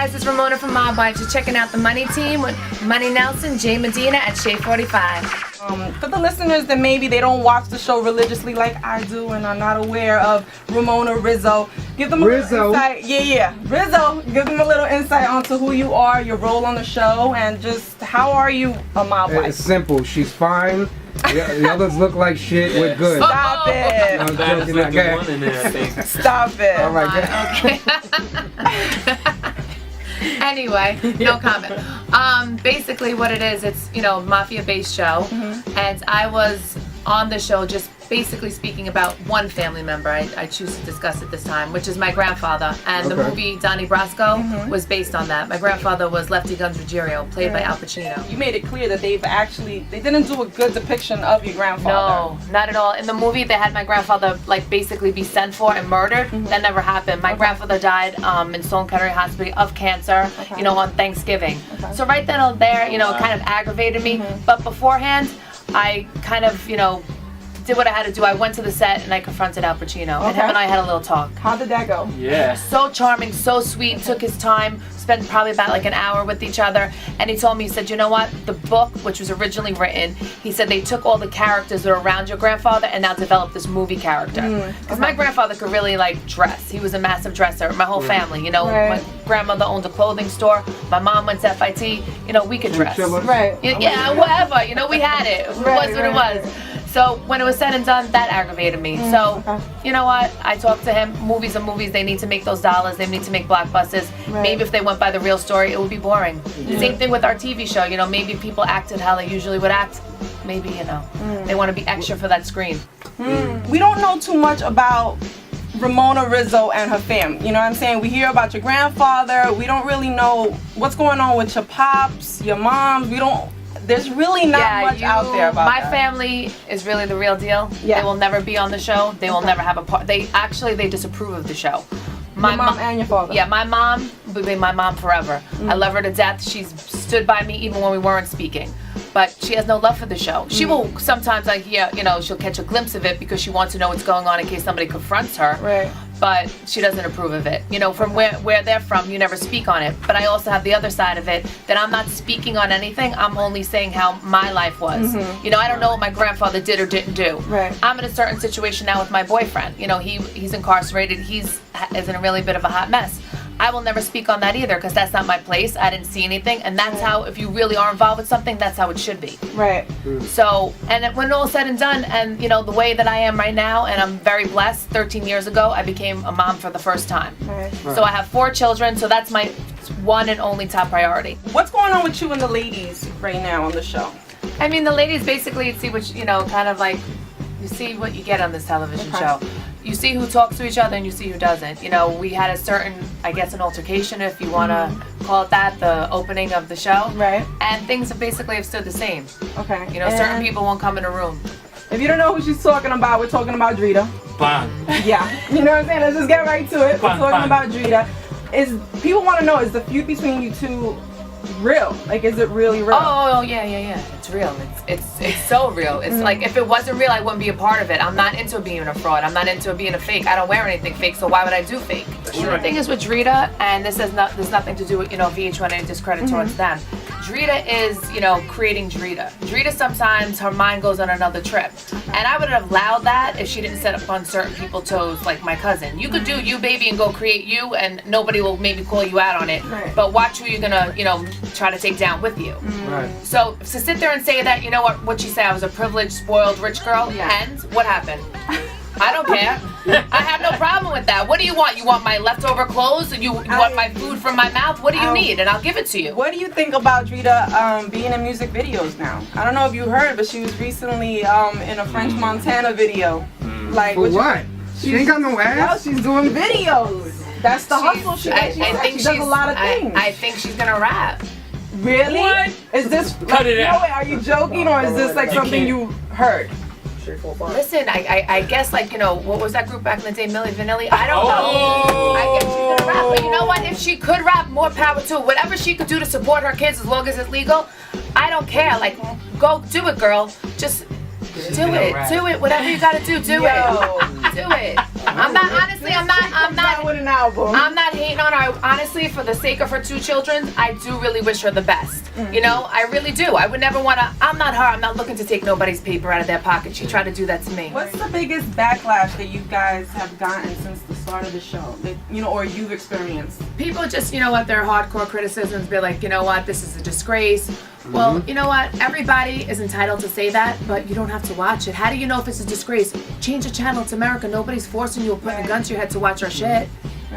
guys, it's Ramona from Mob Wives. You're checking out the Money Team with Money Nelson, Jay Medina at Shea 45. For the listeners that maybe they don't watch the show religiously like I do and are not aware of Ramona Rizzo, give them a little insight. Yeah. Rizzo, give them a little insight onto who you are, your role on the show, and just how are you a mob wife? It's simple. She's fine. The others look like shit. We're good. Stop it. I'm joking. Stop it. All right. Okay. Anyway, no comment. Basically what it is, it's, you know, mafia-based show, and I was on the show just basically speaking about one family member. I choose to discuss it this time, which is my grandfather, and the movie Donnie Brasco was based on that. My grandfather was Lefty Guns Ruggiero, played by Al Pacino. You made it clear that they didn't do a good depiction of your grandfather. No, not at all. In the movie, they had my grandfather like basically be sent for and murdered. That never happened. My grandfather died in Sloan Kettering Hospital of cancer, you know, on Thanksgiving. So right then and there, you know, it kind of aggravated me. But beforehand, I kind of, you know, did what I had to do. I went to the set and I confronted Al Pacino, and him and I had a little talk. How did that go? Yeah. So charming, so sweet, took his time, spent probably about like an hour with each other, and he told me, he said, you know what, the book, which was originally written, he said they took all the characters that are around your grandfather and now developed this movie character. Because my grandfather could really like dress. He was a massive dresser. My whole family, you know, my grandmother owned a clothing store, my mom went to FIT, you know, we could dress. Yeah, whatever, you know, we had it. It was what it was. So when it was said and done, that aggravated me. So, you know what? I talked to him. Movies are movies. They need to make those dollars. They need to make blockbusters. Maybe if they went by the real story, it would be boring. Same thing with our TV show. You know, maybe people acted how they usually would act. Maybe, you know, they want to be extra for that screen. We don't know too much about Ramona Rizzo and her family. You know what I'm saying? We hear about your grandfather. We don't really know what's going on with your pops, your moms. There's really not much out there about my family is really the real deal. They will never be on the show. They will never have a part. They disapprove of the show. My mom and your father. Yeah, my mom will be my mom forever. I love her to death. She's stood by me even when we weren't speaking. But she has no love for the show. She will sometimes, like, you know, she'll catch a glimpse of it because she wants to know what's going on in case somebody confronts her. Right. But she doesn't approve of it. You know, from where they're from, you never speak on it. But I also have the other side of it, that I'm not speaking on anything. I'm only saying how my life was. You know, I don't know what my grandfather did or didn't do. Right. I'm in a certain situation now with my boyfriend. You know, he's incarcerated. He's in a really bit of a hot mess. I will never speak on that either because that's not my place. I didn't see anything, and that's how, if you really are involved with something, that's how it should be. Right. So, and when all said and done, and you know, the way that I am right now, and I'm very blessed, 13 years ago, I became a mom for the first time. So I have 4 children, so that's my one and only top priority. What's going on with you and the ladies right now on the show? I mean, the ladies basically see what, you know, kind of like, you see what you get on this television show. You see who talks to each other and you see who doesn't. You know, we had a certain, I guess, an altercation, if you want to call it that, the opening of the show. Right. And things have basically stood the same. Okay. You know, certain people won't come in a room. If you don't know who she's talking about, we're talking about Drita. Bang. Yeah. You know what I'm saying? Let's just get right to it. We're talking about Drita. People want to know, is the feud between you two real? Like, is it really real? Oh yeah. It's real. It's so real. It's like, if it wasn't real, I wouldn't be a part of it. I'm not into being a fraud. I'm not into being a fake. I don't wear anything fake, so why would I do fake? The thing is with Drita, and there's nothing to do with, you know, VH1 and discredit towards them. Drita is, you know, creating Drita. Drita, sometimes her mind goes on another trip. And I would have allowed that if she didn't set up on certain people's toes, like my cousin. You could do you, baby, and go create you, and nobody will maybe call you out on it. But watch who you're gonna, you know, try to take down with you. So to sit there and say that, you know what you say, I was a privileged, spoiled, rich girl, and what happened? I don't care. I have no problem with that. What do you want? You want my leftover clothes? You want my food from my mouth? What do you need? And I'll give it to you. What do you think about Drita being in music videos now? I don't know if you heard, but she was recently in a French Montana video. Like, for what? She ain't got no ass? Well, she's doing videos. That's the hustle. She does a lot of things. I think she's gonna rap. Really? What? Is this? Cut it out. No way. Are you joking, or is this like something you heard? Listen, I guess, like, you know, what was that group back in the day, Milli Vanilli? I don't know. I guess she's gonna rap, but you know what? If she could rap, more power to her. Whatever she could do to support her kids, as long as it's legal, I don't care. Like, go do it, girl. Just do it. Do it. Whatever you gotta do, do it. Do it. I'm I'm not with an album. I'm not hating on her. Honestly, for the sake of her 2 children, I do really wish her the best. You know, I really do. I would never want to. I'm not her. I'm not looking to take nobody's paper out of their pocket. She tried to do that to me. What's the biggest backlash that you guys have gotten since the start of the show? That, you know, or you've experienced? People just, you know what, their hardcore criticisms be like, you know what, this is a disgrace. Well, you know what, everybody is entitled to say that, but you don't have to watch it. How do you know if it's a disgrace? Change the channel. It's America. Nobody's forcing you or putting a gun to your head to watch our shit.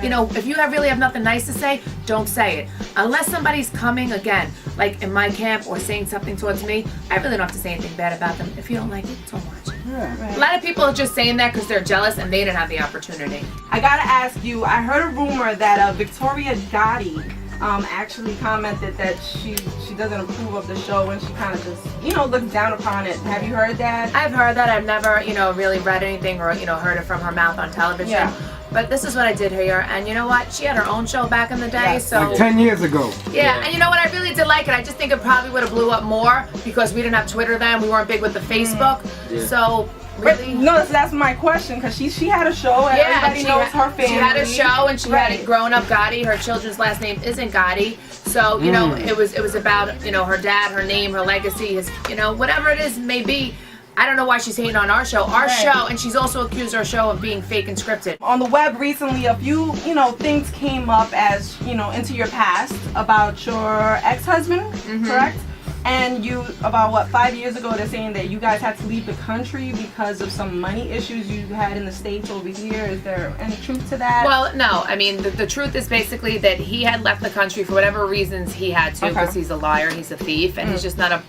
You know, if you really have nothing nice to say, don't say it. Unless somebody's coming, again, like in my camp or saying something towards me, I really don't have to say anything bad about them. If you don't like it, don't watch it. A lot of people are just saying that because they're jealous and they didn't have the opportunity. I gotta ask you, I heard a rumor that Victoria Gotti actually commented that she doesn't approve of the show and she kind of just, you know, looks down upon it. Have you heard that? I've heard that. I've never, you know, really read anything or, you know, heard it from her mouth on television. Yeah. But this is what I did hear, and you know what? She had her own show back in the day, so... Like 10 years ago. Yeah, and you know what? I really did like it. I just think it probably would have blew up more because we didn't have Twitter then. We weren't big with the Facebook. So, really... But, no, that's my question, because she had a show and everybody knows her family. She had a show, and she had it growing up Gotti. Her children's last name isn't Gotti. So, you know, it was about, you know, her dad, her name, her legacy, his, you know, whatever it is may be. I don't know why she's hating on our show. Our show, and she's also accused our show of being fake and scripted. On the web recently, a few, you know, things came up as, you know, into your past about your ex-husband, correct? And you, about what, 5 years ago, they're saying that you guys had to leave the country because of some money issues you had in the States over here. Is there any truth to that? Well, no. I mean, the truth is basically that he had left the country for whatever reasons he had to, because he's a liar, he's a thief, and he's just not a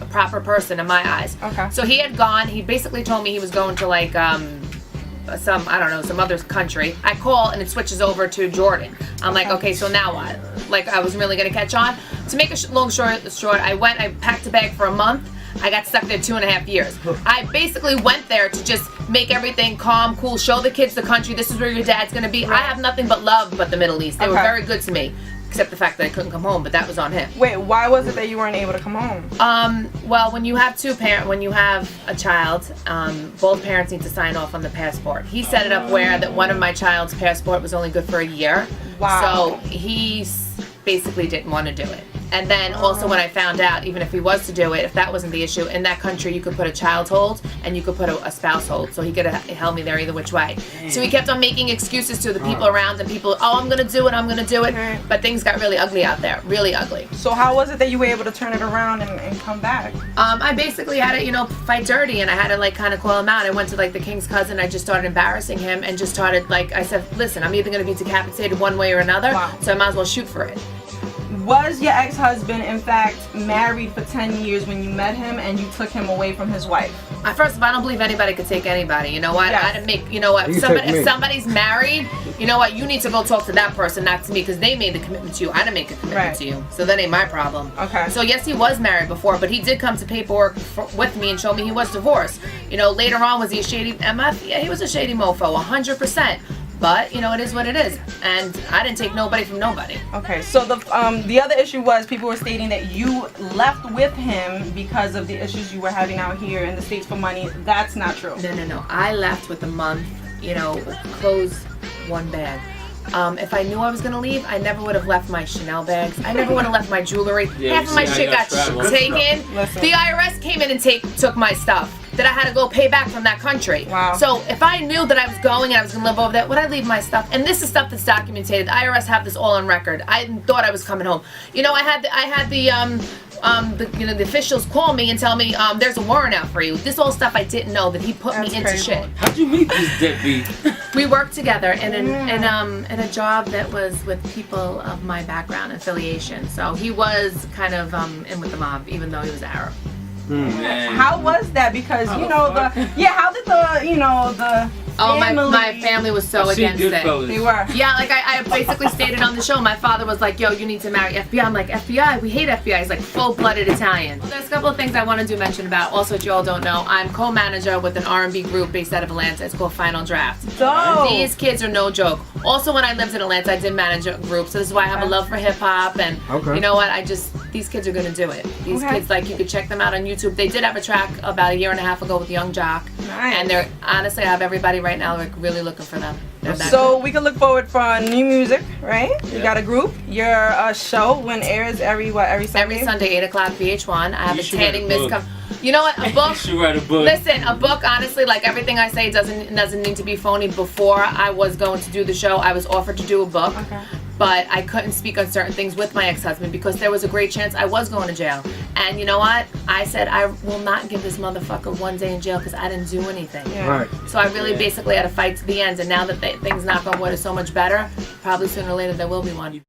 proper person in my eyes. So he had gone. He basically told me he was going to like some, I don't know, some other country. I call and it switches over to Jordan. I'm like, okay, so now what? Like, I wasn't really gonna catch on. To make a long story short, I packed a bag for a month. I got stuck there 2.5 years. I basically went there to just make everything calm, cool, show the kids the country. This is where your dad's gonna be. I have nothing but love but the Middle East. They were very good to me. Except the fact that I couldn't come home, but that was on him. Wait, why was it that you weren't able to come home? Well, when you have when you have a child, both parents need to sign off on the passport. He set it up where that one of my child's passport was only good for a year. Wow. So he basically didn't want to do it. And then also when I found out, even if he was to do it, if that wasn't the issue, in that country you could put a child hold and you could put a spouse hold. So he could have held me there either which way. So he kept on making excuses to the people around and people, oh, I'm going to do it, I'm going to do it. But things got really ugly out there, really ugly. So how was it that you were able to turn it around and come back? I basically had to, you know, fight dirty, and I had to like kind of call him out. I went to like the king's cousin, I just started embarrassing him and just started like, I said, listen, I'm either going to be decapitated one way or another, so I might as well shoot for it. Was your ex-husband, in fact, married for 10 years when you met him and you took him away from his wife? First of all, I don't believe anybody could take anybody. You know what? I didn't make, you know what? If somebody's married, you know what? You need to go talk to that person, not to me, because they made the commitment to you. I didn't make a commitment to you. So that ain't my problem. So yes, he was married before, but he did come to paperwork with me and show me he was divorced. You know, later on, was he a shady MF? Yeah, he was a shady mofo, 100%. But, you know, it is what it is. And I didn't take nobody from nobody. Okay, so the other issue was people were stating that you left with him because of the issues you were having out here in the States for money. That's not true. No. I left with a month, you know, clothes, one bag. If I knew I was going to leave, I never would have left my Chanel bags. I never would have left my jewelry. Half of my shit got taken. The IRS came in and took my stuff that I had to go pay back from that country. So if I knew that I was going and I was going to live over there, would I leave my stuff? And this is stuff that's documented. The IRS have this all on record. I thought I was coming home. You know, I had the officials call me and tell me there's a warrant out for you. This all stuff I didn't know that he put me into shit. How'd you meet this deadbeat? We worked together in a job that was with people of my background affiliation. So he was kind of in with the mob, even though he was Arab. How was that? Because how did the my family was so against it. They were. Yeah, like I basically stated on the show, my father was like, yo, you need to marry FBI. I'm like, FBI? We hate FBI. He's like full-blooded Italian. Well, there's a couple of things I want to mention about. Also, if you all don't know, I'm co-manager with an R&B group based out of Atlanta. It's called Final Draft. Dope. These kids are no joke. Also, when I lived in Atlanta, I did manage a group, so this is why I have a love for hip-hop, and you know what, these kids are gonna do it. These Okay. kids, like, you could check them out on YouTube. They did have a track about 1.5 years ago with Young Jock. Nice. And they're, honestly, I have everybody right now like really looking for them. They're that So we can look forward for new music, right? You got a group. Your show when airs every Sunday? every Sunday, 8 o'clock, VH1. I have You a should write tanning a miss book. come. You know what? A You book. should write a book. Listen, a book, honestly, like everything I say doesn't need to be phony. Before I was going to do the show, I was offered to do a book. Okay. But I couldn't speak on certain things with my ex-husband because there was a great chance I was going to jail. And you know what? I said, I will not give this motherfucker 1 day in jail because I didn't do anything. Yeah. Right. So I really basically had to fight to the end. And now that things knock on wood are so much better, probably sooner or later there will be one.